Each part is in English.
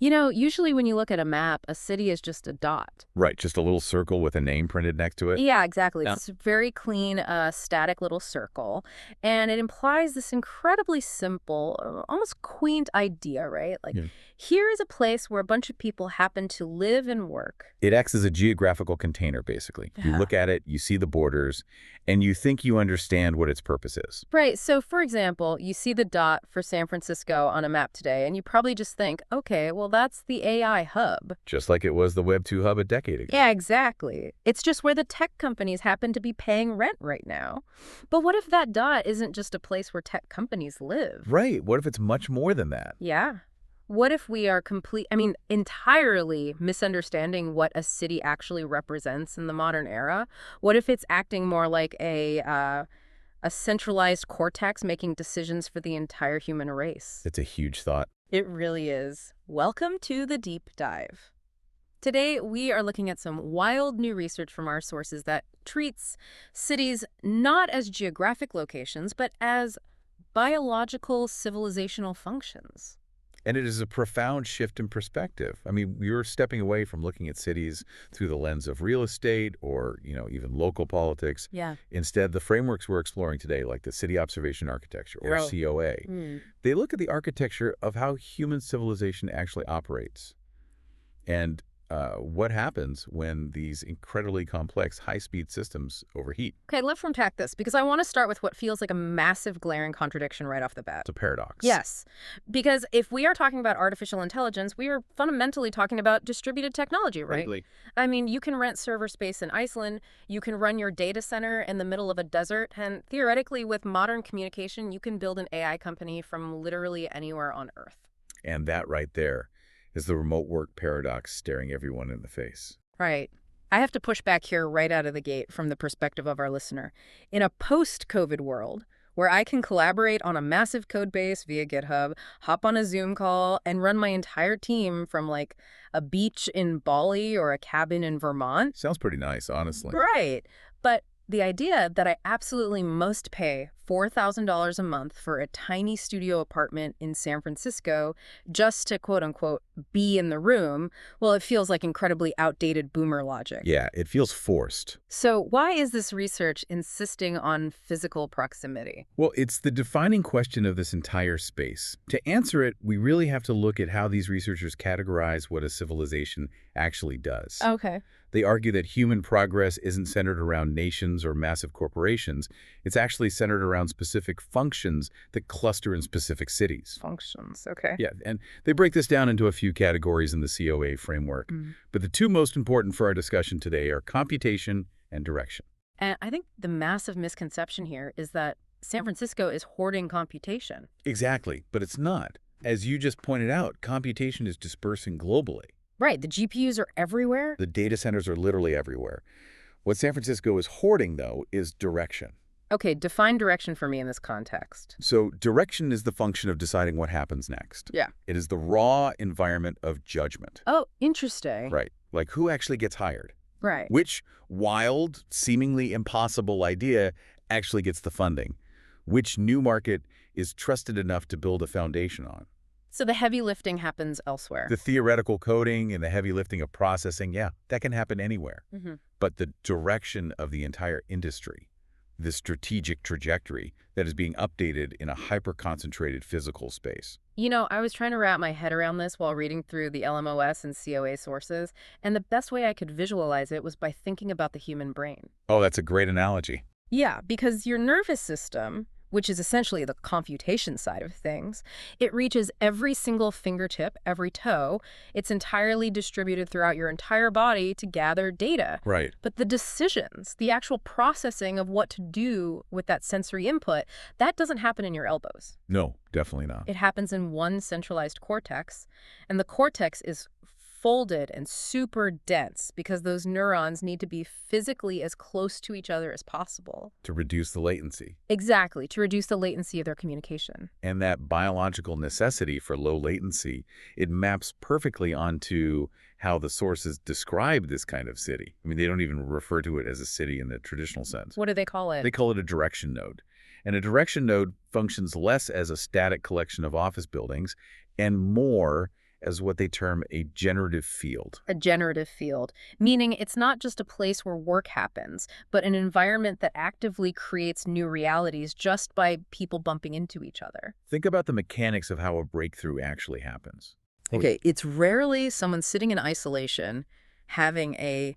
Usually when you look at a map, a city is just a dot. Right, just a little circle with a name printed next to it. Yeah, exactly. Yeah. It's a very clean, static little circle. And it implies this incredibly simple, almost quaint idea, right? Like, Yeah. here is a place where a bunch of people happen to live and work. It acts as a geographical container, basically. You Yeah. look at it, you see the borders, and you think you understand what its purpose is. Right. So, for example, you see the dot for San Francisco on a map today, and you probably just think, okay, well, that's the AI hub. Just like it was the Web 2 hub a decade ago. Yeah, exactly. It's just where the tech companies happen to be paying rent right now. But what if that dot isn't just a place where tech companies live? Right. What if it's much more than that? Yeah. What if we are entirely misunderstanding what a city actually represents in the modern era? What if it's acting more like a centralized cortex making decisions for the entire human race? It's a huge thought. It really is. Welcome to the deep dive. Today, we are looking at some wild new research from our sources that treats cities not as geographic locations, but as biological civilizational functions. And it is a profound shift in perspective. I mean, you're stepping away from looking at cities through the lens of real estate or, even local politics. Yeah. Instead, the frameworks we're exploring today, like the City Observation Architecture, or Oh. COA, they look at the architecture of how human civilization actually operates and what happens when these incredibly complex, high-speed systems overheat. Okay, let's unpack this because I want to start with what feels like a massive glaring contradiction right off the bat. It's a paradox. Yes, because if we are talking about artificial intelligence, we are fundamentally talking about distributed technology, right? Totally. I mean, you can rent server space in Iceland, you can run your data center in the middle of a desert, and theoretically, with modern communication, you can build an AI company from literally anywhere on Earth. And that right there is the remote work paradox staring everyone in the face. Right. I have to push back here right out of the gate from the perspective of our listener. In a post-COVID world, where I can collaborate on a massive code base via GitHub, hop on a Zoom call, and run my entire team from like a beach in Bali or a cabin in Vermont. Sounds pretty nice, honestly. Right. But the idea that I absolutely must pay $4,000 a month for a tiny studio apartment in San Francisco just to, quote unquote, be in the room, well, it feels like incredibly outdated boomer logic. Yeah, it feels forced. So why is this research insisting on physical proximity? Well, it's the defining question of this entire space. To answer it, we really have to look at how these researchers categorize what a civilization actually does. Okay. They argue that human progress isn't centered around nations or massive corporations. It's actually centered around specific functions that cluster in specific cities. Functions, okay. Yeah, and they break this down into a few categories in the COA framework. But the two most important for our discussion today are computation and direction. And I think the massive misconception here is that San Francisco is hoarding computation. Exactly, but it's not. As you just pointed out, computation is dispersing globally. Right, the GPUs are everywhere. The data centers are literally everywhere. What San Francisco is hoarding, though, is direction. Okay, define direction for me in this context. So direction is the function of deciding what happens next. Yeah. It is the raw environment of judgment. Oh, interesting. Right. Like who actually gets hired? Right. Which wild, seemingly impossible idea actually gets the funding? Which new market is trusted enough to build a foundation on? So the heavy lifting happens elsewhere. The theoretical coding and the heavy lifting of processing, yeah, that can happen anywhere. But the direction of the entire industry, the strategic trajectory that is being updated in a hyper-concentrated physical space. I was trying to wrap my head around this while reading through the LMOS and COA sources, and the best way I could visualize it was by thinking about the human brain. Oh, that's a great analogy. Yeah, because your nervous system, which is essentially the computation side of things, it reaches every single fingertip, every toe. It's entirely distributed throughout your entire body to gather data. Right. But the decisions, the actual processing of what to do with that sensory input, that doesn't happen in your elbows. No, definitely not. It happens in one centralized cortex, and the cortex is folded and super dense because those neurons need to be physically as close to each other as possible. To reduce the latency. Exactly, to reduce the latency of their communication. And that biological necessity for low latency, it maps perfectly onto how the sources describe this kind of city. I mean, they don't even refer to it as a city in the traditional sense. What do they call it? They call it a direction node. And a direction node functions less as a static collection of office buildings and more as what they term a generative field. A generative field, meaning it's not just a place where work happens, but an environment that actively creates new realities just by people bumping into each other. Think about the mechanics of how a breakthrough actually happens. Okay, it's rarely someone sitting in isolation having a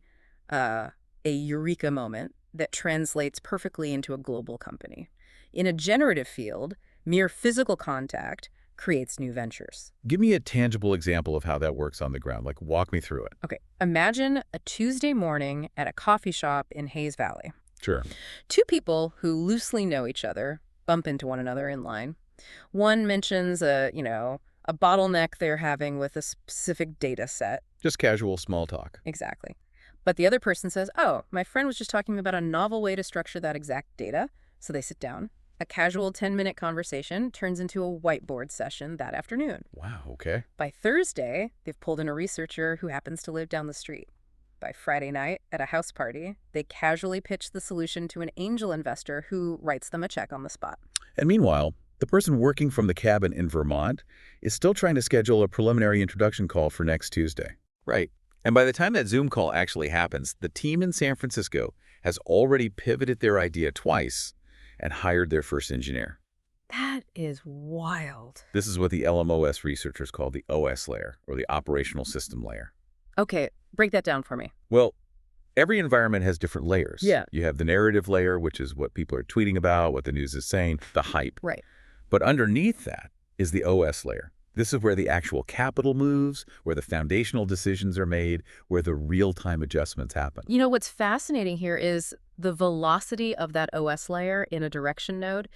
eureka moment that translates perfectly into a global company. In a generative field, mere physical contact creates new ventures. Give me a tangible example of how that works on the ground. Like, walk me through it. Okay, imagine a Tuesday morning at a coffee shop in Hayes Valley. Sure. Two people who loosely know each other bump into one another in line. One mentions a bottleneck they're having with a specific data set. Just casual small talk. Exactly. But the other person says, oh, my friend was just talking about a novel way to structure that exact data. So they sit down. A casual 10-minute conversation turns into a whiteboard session that afternoon. Wow, okay. By Thursday, they've pulled in a researcher who happens to live down the street. By Friday night, at a house party, they casually pitch the solution to an angel investor who writes them a check on the spot. And meanwhile, the person working from the cabin in Vermont is still trying to schedule a preliminary introduction call for next Tuesday. Right. And by the time that Zoom call actually happens, the team in San Francisco has already pivoted their idea twice and hired their first engineer. That is wild. This is what the LMOS researchers call the OS layer, or the operational system layer. Okay, break that down for me. Well, every environment has different layers. Yeah. You have the narrative layer, which is what people are tweeting about, what the news is saying, the hype. Right. But underneath that is the OS layer. This is where the actual capital moves, where the foundational decisions are made, where the real-time adjustments happen. You know, what's fascinating here is the velocity of that OS layer in a direction node.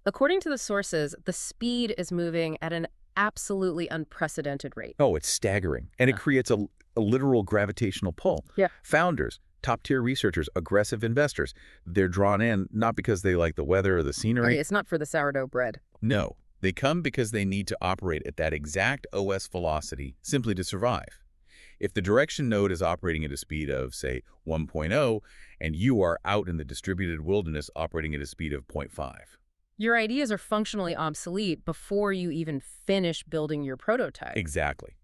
According to the sources, the speed is moving at an absolutely unprecedented rate. Oh, it's staggering. And it creates a literal gravitational pull. Yeah. Founders, top-tier researchers, aggressive investors, they're drawn in not because they like the weather or the scenery. Okay, it's not for the sourdough bread. No. They come because they need to operate at that exact OS velocity simply to survive. If the direction node is operating at a speed of, say, 1.0, and you are out in the distributed wilderness operating at a speed of 0.5. Your ideas are functionally obsolete before you even finish building your prototype. Exactly.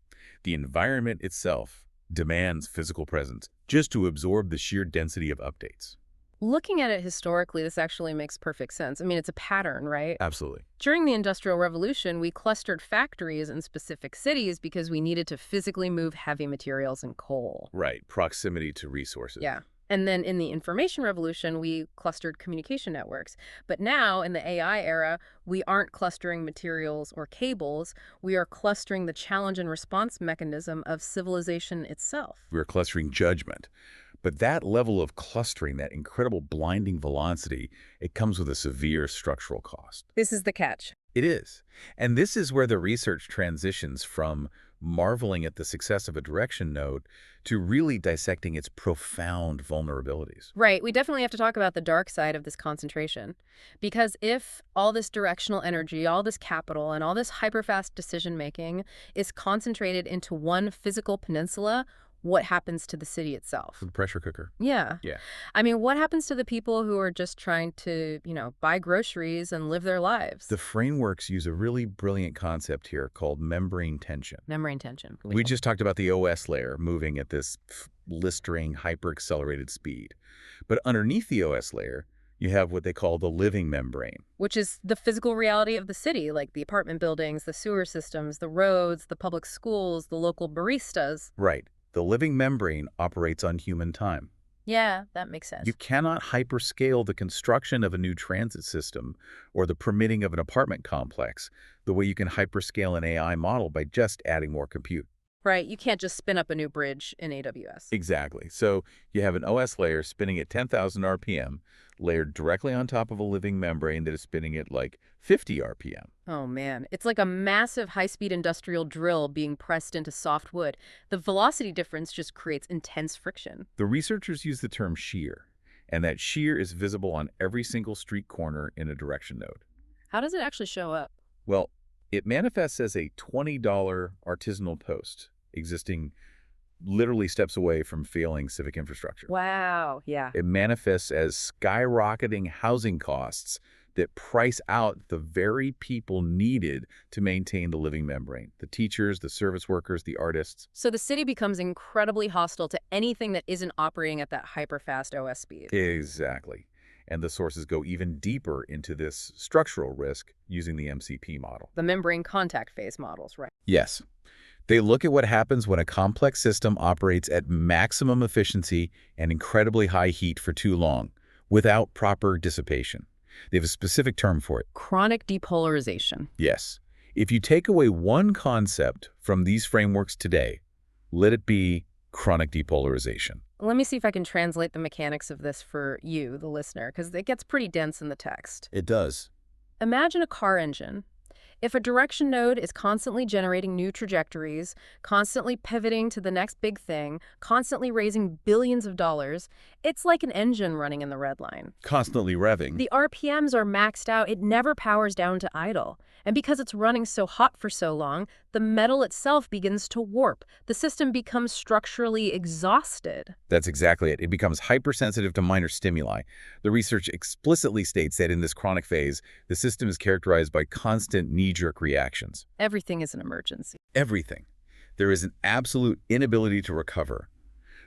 The environment itself demands physical presence just to absorb the sheer density of updates. Looking at it historically, this actually makes perfect sense. I mean, it's a pattern, right? Absolutely. During the Industrial Revolution, we clustered factories in specific cities because we needed to physically move heavy materials and coal. Right. Proximity to resources. Yeah. And then in the Information Revolution, we clustered communication networks. But now, in the AI era, we aren't clustering materials or cables. We are clustering the challenge and response mechanism of civilization itself. We're clustering judgment. But that level of clustering, that incredible blinding velocity, it comes with a severe structural cost. This is the catch. It is. And this is where the research transitions from marveling at the success of a direction node to really dissecting its profound vulnerabilities. Right. We definitely have to talk about the dark side of this concentration. Because if all this directional energy, all this capital, and all this hyperfast decision-making is concentrated into one physical peninsula, what happens to the city itself? The pressure cooker. Yeah. Yeah. I mean, what happens to the people who are just trying to, buy groceries and live their lives? The frameworks use a really brilliant concept here called membrane tension. Membrane tension. We just talked about the OS layer moving at this blistering, hyper-accelerated speed. But underneath the OS layer, you have what they call the living membrane. Which is the physical reality of the city, like the apartment buildings, the sewer systems, the roads, the public schools, the local baristas. Right. The living membrane operates on human time. Yeah, that makes sense. You cannot hyperscale the construction of a new transit system or the permitting of an apartment complex the way you can hyperscale an AI model by just adding more compute. Right. You can't just spin up a new bridge in AWS. Exactly. So you have an OS layer spinning at 10,000 RPM, layered directly on top of a living membrane that is spinning at like 50 RPM. Oh, man. It's like a massive high-speed industrial drill being pressed into soft wood. The velocity difference just creates intense friction. The researchers use the term shear, and that shear is visible on every single street corner in a direction node. How does it actually show up? Well, it manifests as a $20 artisanal post, existing literally steps away from failing civic infrastructure. Wow, yeah. It manifests as skyrocketing housing costs that price out the very people needed to maintain the living membrane. The teachers, the service workers, the artists. So the city becomes incredibly hostile to anything that isn't operating at that hyper-fast OS speed. Exactly. And the sources go even deeper into this structural risk using the MCP model. The membrane contact phase models, right? Yes. They look at what happens when a complex system operates at maximum efficiency and incredibly high heat for too long, without proper dissipation. They have a specific term for it. Chronic depolarization. Yes. If you take away one concept from these frameworks today, let it be chronic depolarization. Let me see if I can translate the mechanics of this for you, the listener, because it gets pretty dense in the text. It does. Imagine a car engine. If a direction node is constantly generating new trajectories, constantly pivoting to the next big thing, constantly raising billions of dollars, it's like an engine running in the red line. Constantly revving. The RPMs are maxed out. It never powers down to idle. And because it's running so hot for so long, the metal itself begins to warp. The system becomes structurally exhausted. That's exactly it. It becomes hypersensitive to minor stimuli. The research explicitly states that in this chronic phase, the system is characterized by constant knee-jerk reactions. Everything is an emergency. Everything. There is an absolute inability to recover.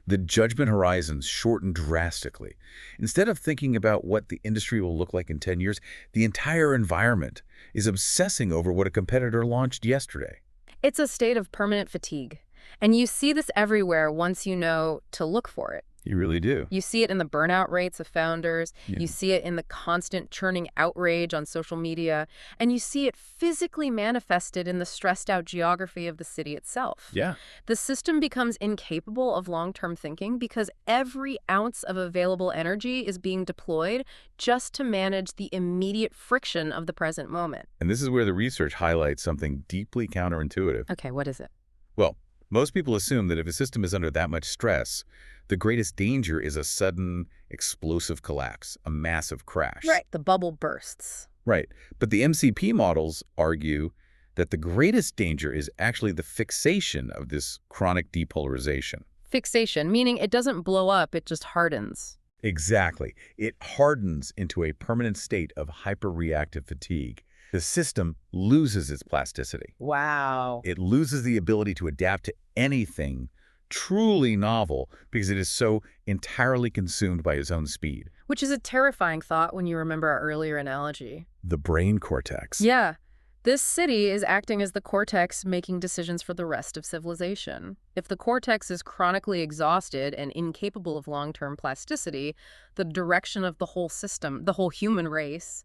The judgment horizons shorten drastically. Instead of thinking about what the industry will look like in 10 years, the entire environment is obsessing over what a competitor launched yesterday. It's a state of permanent fatigue. And you see this everywhere once you know to look for it. You really do. You see it in the burnout rates of founders. Yeah. You see it in the constant churning outrage on social media. And you see it physically manifested in the stressed out geography of the city itself. Yeah. The system becomes incapable of long-term thinking because every ounce of available energy is being deployed just to manage the immediate friction of the present moment. And this is where the research highlights something deeply counterintuitive. Okay, what is it? Well, most people assume that if a system is under that much stress, the greatest danger is a sudden, explosive collapse, a massive crash. Right. The bubble bursts. Right. But the MCP models argue that the greatest danger is actually the fixation of this chronic depolarization. Fixation, meaning it doesn't blow up, it just hardens. Exactly. It hardens into a permanent state of hyperreactive fatigue. The system loses its plasticity. Wow. It loses the ability to adapt to anything truly novel because it is so entirely consumed by its own speed. Which is a terrifying thought when you remember our earlier analogy. The brain cortex. Yeah. This city is acting as the cortex making decisions for the rest of civilization. If the cortex is chronically exhausted and incapable of long-term plasticity, the direction of the whole system, the whole human race,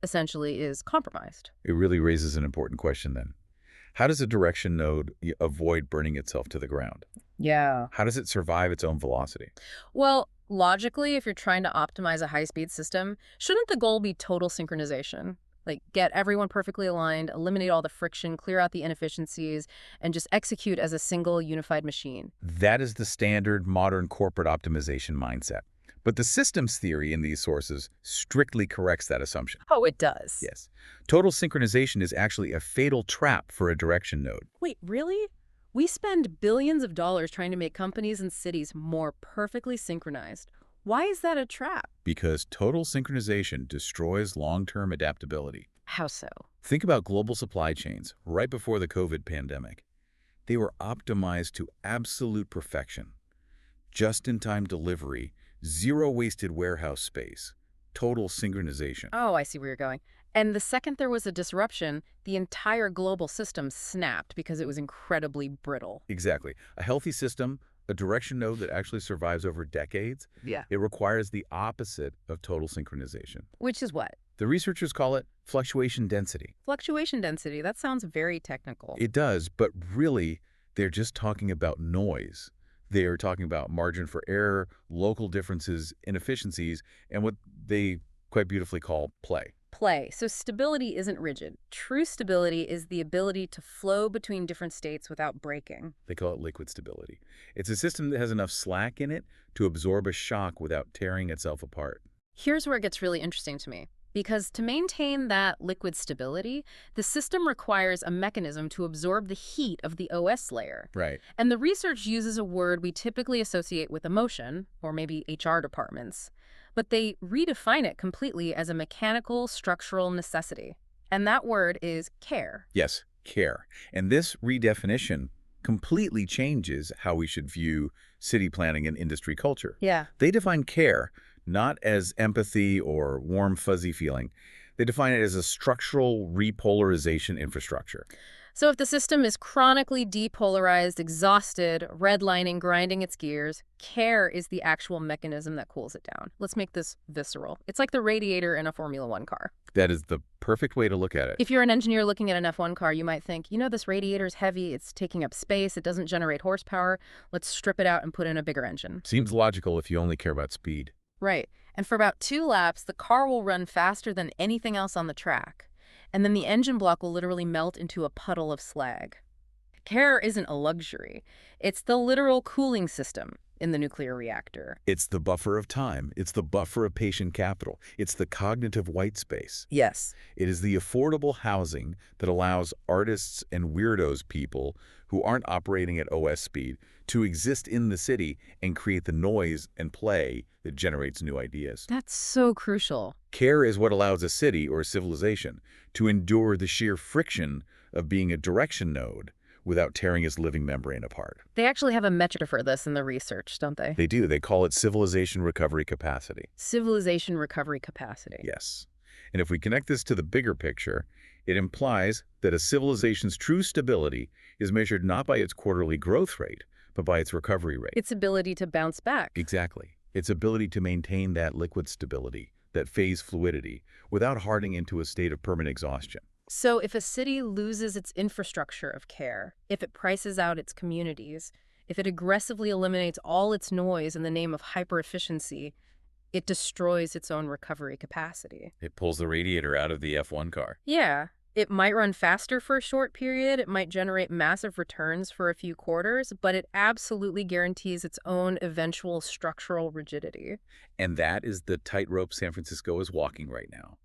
essentially is compromised. It really raises an important question then. How does a direction node avoid burning itself to the ground? Yeah. How does it survive its own velocity? Well, logically, if you're trying to optimize a high-speed system, shouldn't the goal be total synchronization? Like, get everyone perfectly aligned, eliminate all the friction, clear out the inefficiencies, and just execute as a single unified machine. That is the standard modern corporate optimization mindset. But the systems theory in these sources strictly corrects that assumption. Oh, it does? Yes. Total synchronization is actually a fatal trap for a direction node. Wait, really? We spend billions of dollars trying to make companies and cities more perfectly synchronized. Why is that a trap? Because total synchronization destroys long-term adaptability. How so? Think about global supply chains right before the COVID pandemic. They were optimized to absolute perfection. Just-in-time delivery, zero wasted warehouse space, total synchronization. Oh, I see where you're going. And the second there was a disruption, the entire global system snapped because it was incredibly brittle. Exactly. A healthy system, a direction node that actually survives over decades, Yeah. it requires the opposite of total synchronization. Which is what? The researchers call it fluctuation density. Fluctuation density. That sounds very technical. It does, but really, they're just talking about noise. They are talking about margin for error, local differences, inefficiencies, and what they quite beautifully call play. Play. So stability isn't rigid. True stability is the ability to flow between different states without breaking. They call it liquid stability. It's a system that has enough slack in it to absorb a shock without tearing itself apart. Here's where it gets really interesting to me. Because to maintain that liquid stability, the system requires a mechanism to absorb the heat of the OS layer. Right. And the research uses a word we typically associate with emotion, or maybe HR departments. but they redefine it completely as a mechanical structural necessity. And that word is care. Yes, care. And this redefinition completely changes how we should view city planning and industry culture. Yeah. They define care not as empathy or warm, fuzzy feeling. They define it as a structural repolarization infrastructure. So if the system is chronically depolarized, exhausted, redlining, grinding its gears, care is the actual mechanism that cools it down. Let's make this visceral. It's like the radiator in a Formula One car. That is the perfect way to look at it. If you're an engineer looking at an F1 car, you might think, this radiator's heavy, it's taking up space, it doesn't generate horsepower. Let's strip it out and put in a bigger engine. Seems logical if you only care about speed. Right. And for about 2 laps, the car will run faster than anything else on the track. And then the engine block will literally melt into a puddle of slag. Care isn't a luxury. It's the literal cooling system in the nuclear reactor. It's the buffer of time. It's the buffer of patient capital. It's the cognitive white space. Yes. It is the affordable housing that allows artists and weirdos people who aren't operating at OS speed to exist in the city and create the noise and play that generates new ideas. That's so crucial. Care is what allows a city or a civilization to endure the sheer friction of being a direction node without tearing its living membrane apart. They actually have a metric for this in the research, don't they? They do. They call it civilization recovery capacity. Civilization recovery capacity. Yes. And if we connect this to the bigger picture, it implies that a civilization's true stability is measured not by its quarterly growth rate, but by its recovery rate. Its ability to bounce back. Exactly. Its ability to maintain that liquid stability, that phase fluidity, without hardening into a state of permanent exhaustion. So if a city loses its infrastructure of care, if it prices out its communities, if it aggressively eliminates all its noise in the name of hyper-efficiency, it destroys its own recovery capacity. It pulls the radiator out of the F1 car. Yeah, it might run faster for a short period, it might generate massive returns for a few quarters, but it absolutely guarantees its own eventual structural rigidity. And that is the tightrope San Francisco is walking right now.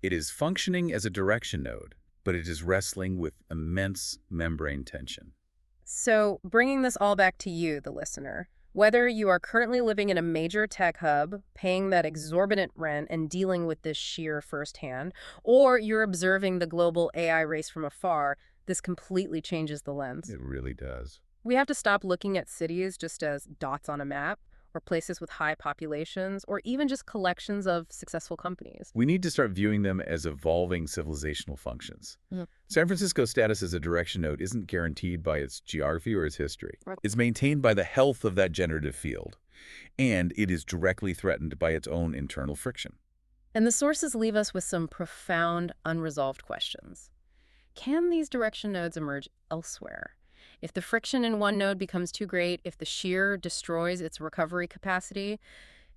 It is functioning as a direction node, but it is wrestling with immense membrane tension. So, bringing this all back to you, the listener, whether you are currently living in a major tech hub, paying that exorbitant rent and dealing with this sheer firsthand, or you're observing the global AI race from afar, this completely changes the lens. It really does. We have to stop looking at cities just as dots on a map, or places with high populations, or even just collections of successful companies. We need to start viewing them as evolving civilizational functions. San Francisco's status as a direction node isn't guaranteed by its geography or its history. It's maintained by the health of that generative field, and it is directly threatened by its own internal friction. And the sources leave us with some profound, unresolved questions. Can these direction nodes emerge elsewhere? If the friction in one node becomes too great, if the shear destroys its recovery capacity,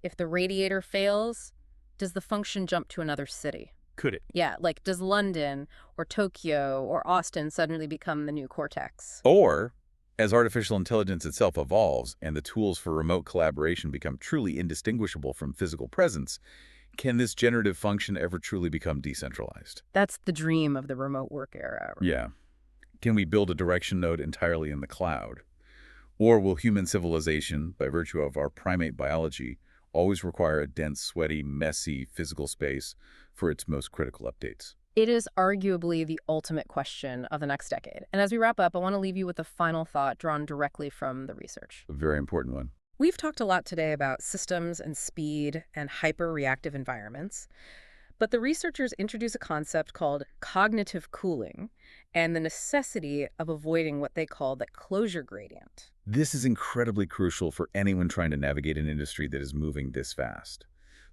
if the radiator fails, does the function jump to another city? Could it? Yeah, like does London or Tokyo or Austin suddenly become the new cortex? Or, as artificial intelligence itself evolves and the tools for remote collaboration become truly indistinguishable from physical presence, can this generative function ever truly become decentralized? That's the dream of the remote work era. Yeah. Can we build a direction node entirely in the cloud? Or will human civilization, by virtue of our primate biology, always require a dense, sweaty, messy physical space for its most critical updates? It is arguably the ultimate question of the next decade. And as we wrap up, I want to leave you with a final thought drawn directly from the research. A very important one. We've talked a lot today about systems and speed and hyper-reactive environments. But the researchers introduce a concept called cognitive cooling and the necessity of avoiding what they call the closure gradient. This is incredibly crucial for anyone trying to navigate an industry that is moving this fast.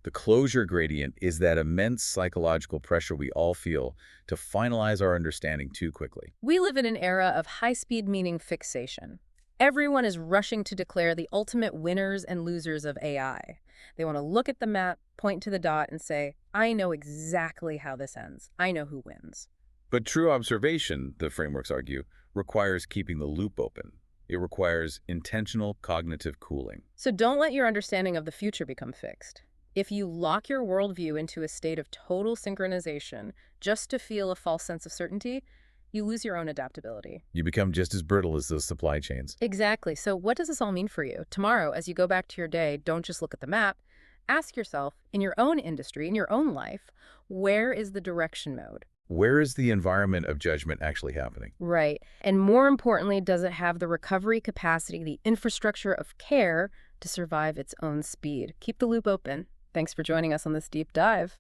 The closure gradient is that immense psychological pressure we all feel to finalize our understanding too quickly. We live in an era of high-speed meaning fixation. Everyone is rushing to declare the ultimate winners and losers of AI. They want to look at the map, point to the dot, and say, I know exactly how this ends. I know who wins. But true observation, the frameworks argue, requires keeping the loop open. It requires intentional cognitive cooling. So don't let your understanding of the future become fixed. If you lock your worldview into a state of total synchronization just to feel a false sense of certainty, you lose your own adaptability. You become just as brittle as those supply chains. Exactly. So what does this all mean for you? Tomorrow, as you go back to your day, don't just look at the map. Ask yourself, in your own industry, in your own life, where is the direction mode? Where is the environment of judgment actually happening? Right. And more importantly, does it have the recovery capacity, the infrastructure of care to survive its own speed? Keep the loop open. Thanks for joining us on this deep dive.